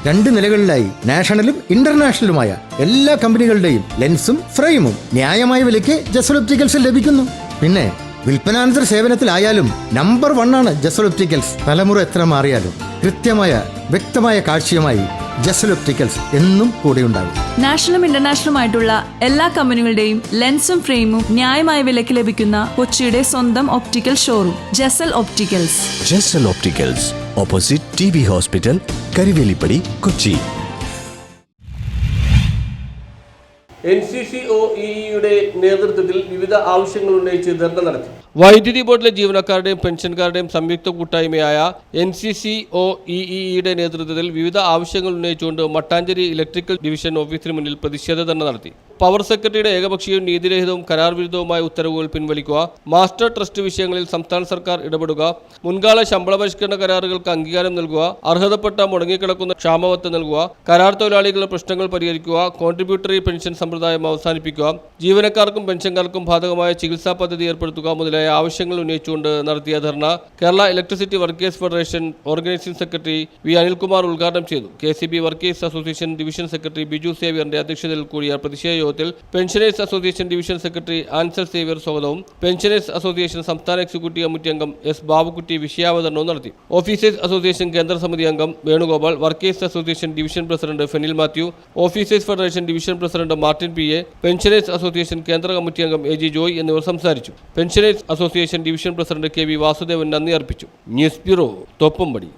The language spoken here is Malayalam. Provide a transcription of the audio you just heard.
2 നിലകളിലായി നാഷണലും ഇന്റർനാഷണലുമായ എല്ലാ കമ്പനികളുടെയും ലെൻസും ഫ്രെയിമും ന്യായമായ വിലയ്ക്ക് ജസൽ ഒപ്റ്റിക്കൽസിൽ ലഭിക്കുന്നു. പിന്നെ വിൽപ്പനാനന്തര സേവനത്തിലായാലും നമ്പർ 1 ആണ് ജസൽ ഒപ്റ്റിക്കൽസ്. തലമുറ എത്ര മാറിയാലും കൃത്യമായ വ്യക്തമായ കാഴ്ചയുമായി ജസൽ ഒപ്റ്റിക്കൽസ് എന്നും കൂടെയുണ്ടാകും. നാഷണലും ഇന്റർനാഷണലുമായിട്ടുള്ള എല്ലാ കമ്പനികളുടെയും ലെൻസും ഫ്രെയിമും ന്യായമായ വിലയ്ക്ക് ലഭിക്കുന്ന കൊച്ചിയുടെ സ്വന്തം optical showroom Jasal opticals. Jasal opticals, opposite TB hospital, Karivelippadi, Kochi. NCCOEE നേതൃത്വത്തിൽ വിവിധ ആവശ്യങ്ങൾ ഉന്നയിച്ച് ധർണ നടത്തി. വൈദ്യുതി ബോർഡിലെ ജീവനക്കാരുടെയും പെൻഷൻകാരുടെയും സംയുക്ത കൂട്ടായ്മയായ NCCOEE നേതൃത്വത്തിൽ വിവിധ ആവശ്യങ്ങൾ ഉന്നയിച്ചുകൊണ്ട് മട്ടാഞ്ചേരി ഇലക്ട്രിക്കൽ ഡിവിഷൻ ഓഫീസിന് മുന്നിൽ പ്രതിഷേധ ധർണ നടത്തി. പവർ സെക്രട്ടറിയുടെ ഏകപക്ഷീയവും നീതിരഹിതവും കരാർ വിരുദ്ധവുമായ ഉത്തരവുകൾ പിൻവലിക്കുക, മാസ്റ്റർ ട്രസ്റ്റ് വിഷയങ്ങളിൽ സംസ്ഥാന സർക്കാർ ഇടപെടുക, മുൻകാല ശമ്പള പരിഷ്കരണ കരാറുകൾക്ക് അംഗീകാരം നൽകുക, അർഹതപ്പെട്ട മുടങ്ങിക്കിടക്കുന്ന ക്ഷാമബത്ത നൽകുക, കരാർ തൊഴിലാളികളുടെ പ്രശ്നങ്ങൾ പരിഹരിക്കുക, കോൺട്രിബ്യൂട്ടറി പെൻഷൻ സമ്പ്രദായം അവസാനിപ്പിക്കുക, ജീവനക്കാർക്കും പെൻഷൻകാർക്കും ബാധകമായ ചികിത്സാ പദ്ധതി ഏർപ്പെടുത്തുക മുതലായ ആവശ്യങ്ങൾ ഉന്നയിച്ചുകൊണ്ട് നടത്തിയ ധർണ Kerala electricity workers federation organising secretary V Anilkumar ഉദ്ഘാടനം ചെയ്തു. KCB workers association division secretary Biju സേവ്യറിന്റെ അധ്യക്ഷതയിൽ കൂടിയ പ്രതിഷേധ യോഗത്തിൽ pensioners association division secretary Ansar Xavier സ്വാഗതവും പെൻഷനേഴ്സ് അസോസിയേഷൻ സംസ്ഥാന എക്സിക്യൂട്ടീവ് കമ്മിറ്റി അംഗം S ബാബുക്കുട്ടി വിഷയാവതരണവും നടത്തി. ഓഫീസേഴ്സ് അസോസിയേഷൻ കേന്ദ്ര സമിതി അംഗം Venugopal, workers association division president Fenil Mathew, officers federation division president Martin PA, pensioners association കേന്ദ്ര കമ്മിറ്റി അംഗം AG ജോയ് എന്നിവർ സംസാരിച്ചു. Pensioners association division president KV Vasudevan നന്ദി അർപ്പിച്ചു. News bureau, Thoppumpady.